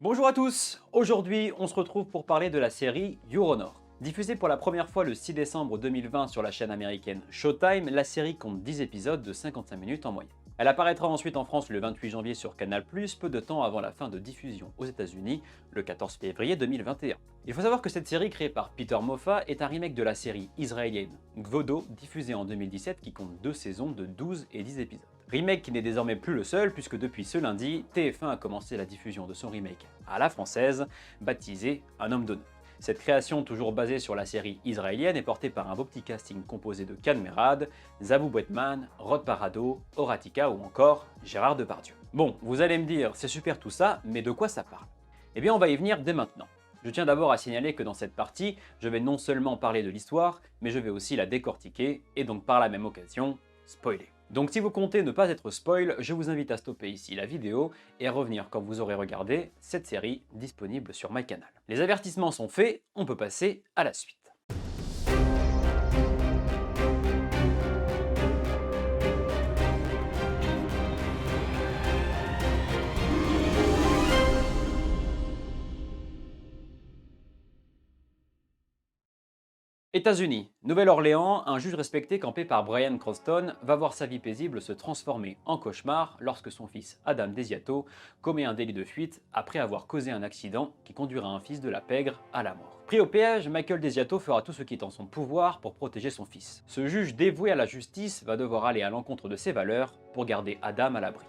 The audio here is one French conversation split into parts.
Bonjour à tous, aujourd'hui on se retrouve pour parler de la série Your Honor. Diffusée pour la première fois le 6 décembre 2020 sur la chaîne américaine Showtime, la série compte 10 épisodes de 55 minutes en moyenne. Elle apparaîtra ensuite en France le 28 janvier sur Canal+, peu de temps avant la fin de diffusion aux États-Unis, le 14 février 2021. Il faut savoir que cette série créée par Peter Moffat est un remake de la série israélienne Gvodo, diffusée en 2017 qui compte 2 saisons de 12 et 10 épisodes. Remake qui n'est désormais plus le seul puisque depuis ce lundi, TF1 a commencé la diffusion de son remake à la française, baptisé Un homme d'honneur. Cette création, toujours basée sur la série israélienne, est portée par un beau petit casting composé de Can Merad, Zabou Bretman, Rod Parado, Horatica ou encore Gérard Depardieu. Bon, vous allez me dire, c'est super tout ça, mais de quoi ça parle? Eh bien, on va y venir dès maintenant. Je tiens d'abord à signaler que dans cette partie, je vais non seulement parler de l'histoire, mais je vais aussi la décortiquer, et donc par la même occasion, spoiler. Donc si vous comptez ne pas être spoil, je vous invite à stopper ici la vidéo et à revenir quand vous aurez regardé cette série disponible sur MyCanal. Les avertissements sont faits, on peut passer à la suite. États-Unis, Nouvelle-Orléans, un juge respecté campé par Bryan Cranston va voir sa vie paisible se transformer en cauchemar lorsque son fils Adam Desiato commet un délit de fuite après avoir causé un accident qui conduira un fils de la pègre à la mort. Pris au piège, Michael Desiato fera tout ce qui est en son pouvoir pour protéger son fils. Ce juge dévoué à la justice va devoir aller à l'encontre de ses valeurs pour garder Adam à l'abri.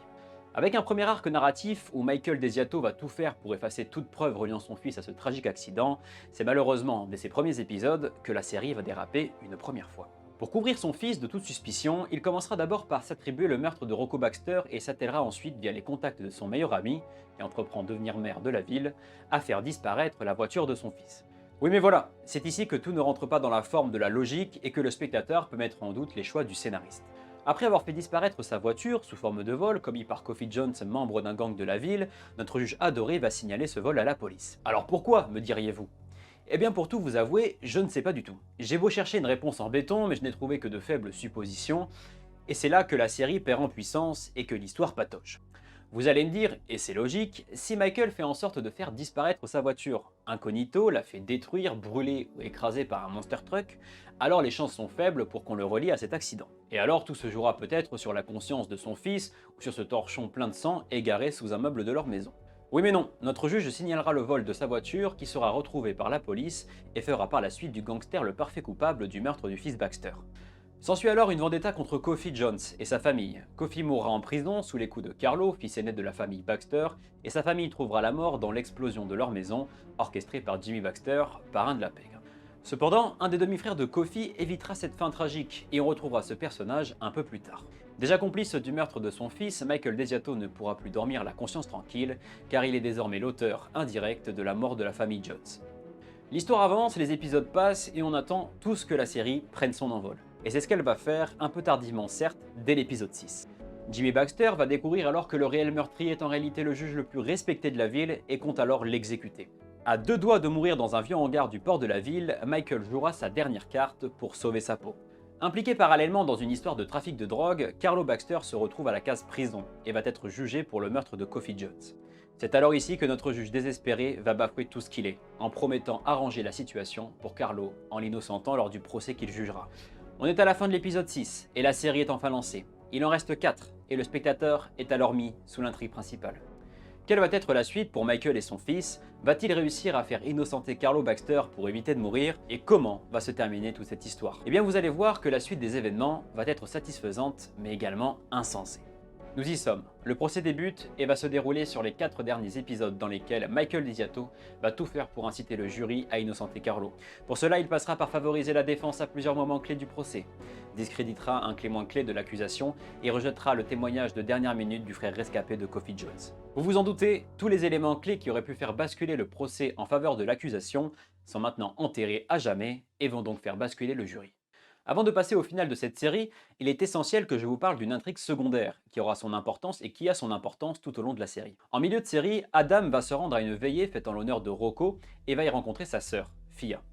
Avec un premier arc narratif où Michael Desiato va tout faire pour effacer toute preuve reliant son fils à ce tragique accident, c'est malheureusement dès ses premiers épisodes que la série va déraper une première fois. Pour couvrir son fils de toute suspicion, il commencera d'abord par s'attribuer le meurtre de Rocco Baxter et s'attellera ensuite via les contacts de son meilleur ami, et entreprend devenir maire de la ville, à faire disparaître la voiture de son fils. Oui mais voilà, c'est ici que tout ne rentre pas dans la forme de la logique et que le spectateur peut mettre en doute les choix du scénariste. Après avoir fait disparaître sa voiture sous forme de vol, commis par Coffee Jones, membre d'un gang de la ville, notre juge adoré va signaler ce vol à la police. Alors pourquoi, me diriez-vous? Eh bien pour tout vous avouer, je ne sais pas du tout. J'ai beau chercher une réponse en béton, mais je n'ai trouvé que de faibles suppositions, et c'est là que la série perd en puissance et que l'histoire patauge. Vous allez me dire, et c'est logique, si Michael fait en sorte de faire disparaître sa voiture incognito, la fait détruire, brûler ou écraser par un monster truck, alors les chances sont faibles pour qu'on le relie à cet accident. Et alors tout se jouera peut-être sur la conscience de son fils ou sur ce torchon plein de sang égaré sous un meuble de leur maison. Oui mais non, notre juge signalera le vol de sa voiture qui sera retrouvé par la police et fera par la suite du gangster le parfait coupable du meurtre du fils Baxter. S'ensuit alors une vendetta contre Coffee Jones et sa famille. Coffee mourra en prison sous les coups de Carlo, fils aîné de la famille Baxter, et sa famille trouvera la mort dans l'explosion de leur maison, orchestrée par Jimmy Baxter, parrain de la pègre. Cependant, un des demi-frères de Coffee évitera cette fin tragique, et on retrouvera ce personnage un peu plus tard. Déjà complice du meurtre de son fils, Michael Desiato ne pourra plus dormir la conscience tranquille, car il est désormais l'auteur indirect de la mort de la famille Jones. L'histoire avance, les épisodes passent, et on attend tous que la série prenne son envol. Et c'est ce qu'elle va faire, un peu tardivement certes, dès l'épisode 6. Jimmy Baxter va découvrir alors que le réel meurtrier est en réalité le juge le plus respecté de la ville et compte alors l'exécuter. À deux doigts de mourir dans un vieux hangar du port de la ville, Michael jouera sa dernière carte pour sauver sa peau. Impliqué parallèlement dans une histoire de trafic de drogue, Carlo Baxter se retrouve à la case prison et va être jugé pour le meurtre de Coffee Jones. C'est alors ici que notre juge désespéré va bafouer tout ce qu'il est, en promettant arranger la situation pour Carlo en l'innocentant lors du procès qu'il jugera. On est à la fin de l'épisode 6, et la série est enfin lancée. Il en reste 4, et le spectateur est alors mis sous l'intrigue principale. Quelle va être la suite pour Michael et son fils? Va-t-il réussir à faire innocenter Carlo Baxter pour éviter de mourir? Et comment va se terminer toute cette histoire? Eh bien vous allez voir que la suite des événements va être satisfaisante, mais également insensée. Nous y sommes, le procès débute et va se dérouler sur les 4 derniers épisodes dans lesquels Michael Desiato va tout faire pour inciter le jury à innocenter Carlo. Pour cela, il passera par favoriser la défense à plusieurs moments clés du procès, discréditera un témoin clé de l'accusation et rejettera le témoignage de dernière minute du frère rescapé de Coffee Jones. Vous vous en doutez, tous les éléments clés qui auraient pu faire basculer le procès en faveur de l'accusation sont maintenant enterrés à jamais et vont donc faire basculer le jury. Avant de passer au final de cette série, il est essentiel que je vous parle d'une intrigue secondaire, qui aura son importance et qui a son importance tout au long de la série. En milieu de série, Adam va se rendre à une veillée faite en l'honneur de Rocco et va y rencontrer sa sœur, Fia.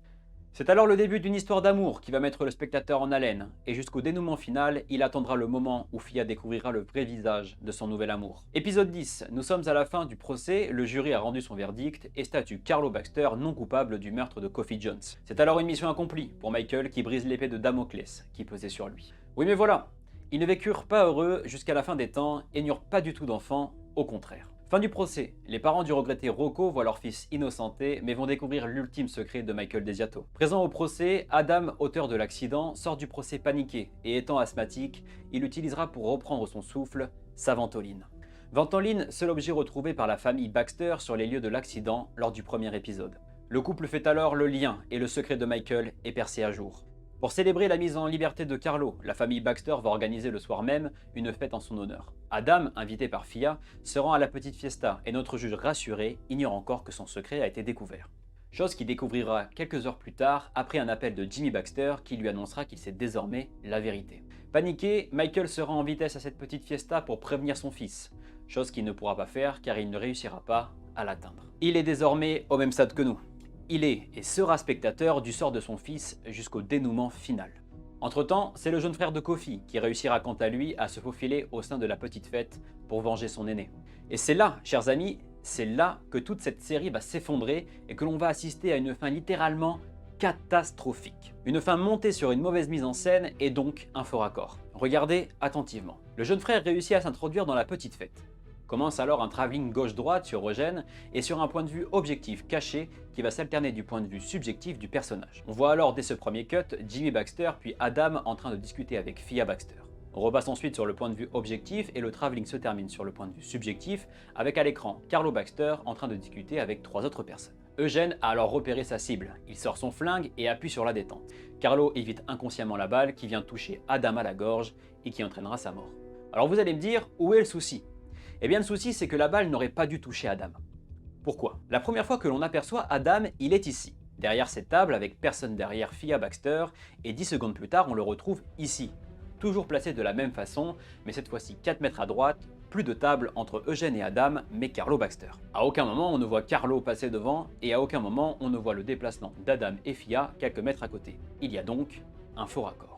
C'est alors le début d'une histoire d'amour qui va mettre le spectateur en haleine, et jusqu'au dénouement final, il attendra le moment où Fia découvrira le vrai visage de son nouvel amour. Épisode 10, nous sommes à la fin du procès, le jury a rendu son verdict et statue Carlo Baxter non coupable du meurtre de Coffee Jones. C'est alors une mission accomplie pour Michael qui brise l'épée de Damoclès qui pesait sur lui. Oui mais voilà, ils ne vécurent pas heureux jusqu'à la fin des temps et n'eurent pas du tout d'enfants, au contraire. Fin du procès, les parents du regretté Rocco voient leur fils innocenté mais vont découvrir l'ultime secret de Michael Desiato. Présent au procès, Adam, auteur de l'accident, sort du procès paniqué et étant asthmatique, il utilisera pour reprendre son souffle sa ventoline. Ventoline, seul objet retrouvé par la famille Baxter sur les lieux de l'accident lors du premier épisode. Le couple fait alors le lien et le secret de Michael est percé à jour. Pour célébrer la mise en liberté de Carlo, la famille Baxter va organiser le soir même une fête en son honneur. Adam, invité par Fia, se rend à la petite fiesta et notre juge rassuré ignore encore que son secret a été découvert. Chose qu'il découvrira quelques heures plus tard après un appel de Jimmy Baxter qui lui annoncera qu'il sait désormais la vérité. Paniqué, Michael se rend en vitesse à cette petite fiesta pour prévenir son fils, chose qu'il ne pourra pas faire car il ne réussira pas à l'atteindre. Il est désormais au même stade que nous. Il est et sera spectateur du sort de son fils jusqu'au dénouement final. Entre-temps, c'est le jeune frère de Kofi qui réussira quant à lui à se faufiler au sein de la petite fête pour venger son aîné. Et c'est là, chers amis, c'est là que toute cette série va s'effondrer et que l'on va assister à une fin littéralement catastrophique. Une fin montée sur une mauvaise mise en scène et donc un faux raccord. Regardez attentivement. Le jeune frère réussit à s'introduire dans la petite fête. Commence alors un travelling gauche-droite sur Eugène et sur un point de vue objectif caché qui va s'alterner du point de vue subjectif du personnage. On voit alors dès ce premier cut Jimmy Baxter puis Adam en train de discuter avec Fia Baxter. On repasse ensuite sur le point de vue objectif et le travelling se termine sur le point de vue subjectif avec à l'écran Carlo Baxter en train de discuter avec 3 autres personnes. Eugène a alors repéré sa cible, il sort son flingue et appuie sur la détente. Carlo évite inconsciemment la balle qui vient toucher Adam à la gorge et qui entraînera sa mort. Alors vous allez me dire, où est le souci ? Eh bien le souci c'est que la balle n'aurait pas dû toucher Adam. Pourquoi ? La première fois que l'on aperçoit Adam, il est ici, derrière cette table avec personne derrière Fia Baxter, et 10 secondes plus tard on le retrouve ici, toujours placé de la même façon, mais cette fois-ci 4 mètres à droite, plus de table entre Eugène et Adam, mais Carlo Baxter. À aucun moment on ne voit Carlo passer devant, et à aucun moment on ne voit le déplacement d'Adam et Fia quelques mètres à côté. Il y a donc un faux raccord.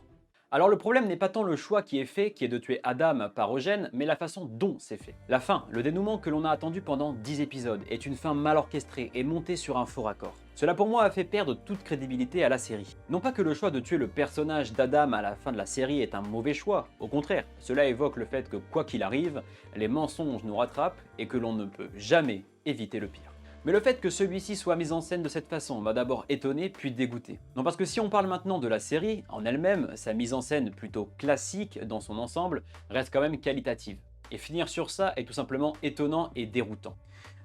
Alors le problème n'est pas tant le choix qui est fait, qui est de tuer Adam par Eugène, mais la façon dont c'est fait. La fin, le dénouement que l'on a attendu pendant 10 épisodes, est une fin mal orchestrée et montée sur un faux raccord. Cela pour moi a fait perdre toute crédibilité à la série. Non pas que le choix de tuer le personnage d'Adam à la fin de la série est un mauvais choix, au contraire, cela évoque le fait que quoi qu'il arrive, les mensonges nous rattrapent et que l'on ne peut jamais éviter le pire. Mais le fait que celui-ci soit mis en scène de cette façon m'a d'abord étonné puis dégoûté. Non parce que si on parle maintenant de la série, en elle-même, sa mise en scène plutôt classique dans son ensemble reste quand même qualitative. Et finir sur ça est tout simplement étonnant et déroutant.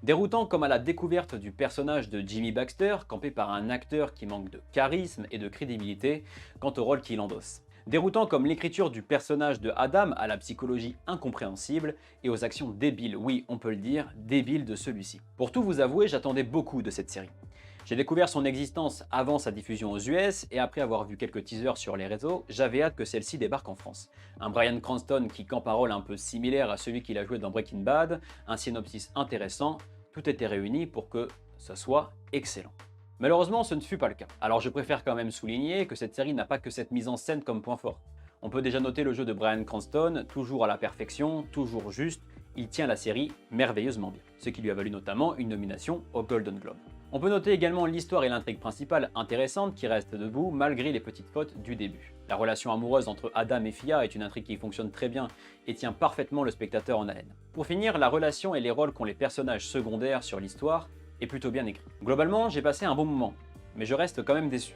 Déroutant comme à la découverte du personnage de Jimmy Baxter, campé par un acteur qui manque de charisme et de crédibilité quant au rôle qu'il endosse. Déroutant comme l'écriture du personnage de Adam à la psychologie incompréhensible et aux actions débiles, oui on peut le dire, débiles de celui-ci. Pour tout vous avouer, j'attendais beaucoup de cette série. J'ai découvert son existence avant sa diffusion aux US et après avoir vu quelques teasers sur les réseaux, j'avais hâte que celle-ci débarque en France. Un Bryan Cranston qui campe un rôle un peu similaire à celui qu'il a joué dans Breaking Bad, un synopsis intéressant, tout était réuni pour que ça soit excellent. Malheureusement, ce ne fut pas le cas. Alors je préfère quand même souligner que cette série n'a pas que cette mise en scène comme point fort. On peut déjà noter le jeu de Bryan Cranston, toujours à la perfection, toujours juste, il tient la série merveilleusement bien, ce qui lui a valu notamment une nomination au Golden Globe. On peut noter également l'histoire et l'intrigue principale intéressante qui restent debout malgré les petites fautes du début. La relation amoureuse entre Adam et Fia est une intrigue qui fonctionne très bien et tient parfaitement le spectateur en haleine. Pour finir, la relation et les rôles qu'ont les personnages secondaires sur l'histoire est plutôt bien écrit. Globalement, j'ai passé un bon moment, mais je reste quand même déçu.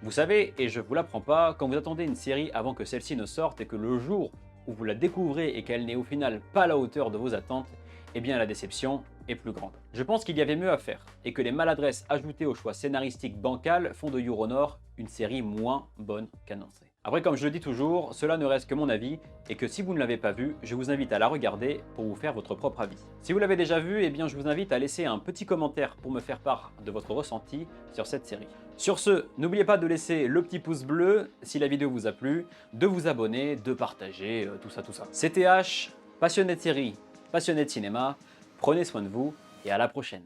Vous savez, et je vous l'apprends pas, quand vous attendez une série avant que celle-ci ne sorte et que le jour où vous la découvrez et qu'elle n'est au final pas à la hauteur de vos attentes, eh bien la déception est plus grande. Je pense qu'il y avait mieux à faire, et que les maladresses ajoutées au choix scénaristique bancal font de Your Honor une série moins bonne qu'annoncée. Après, comme je le dis toujours, cela ne reste que mon avis, et que si vous ne l'avez pas vu, je vous invite à la regarder pour vous faire votre propre avis. Si vous l'avez déjà vu, eh bien je vous invite à laisser un petit commentaire pour me faire part de votre ressenti sur cette série. Sur ce, n'oubliez pas de laisser le petit pouce bleu si la vidéo vous a plu, de vous abonner, de partager, tout ça. C'était H, passionné de série, passionné de cinéma, prenez soin de vous et à la prochaine.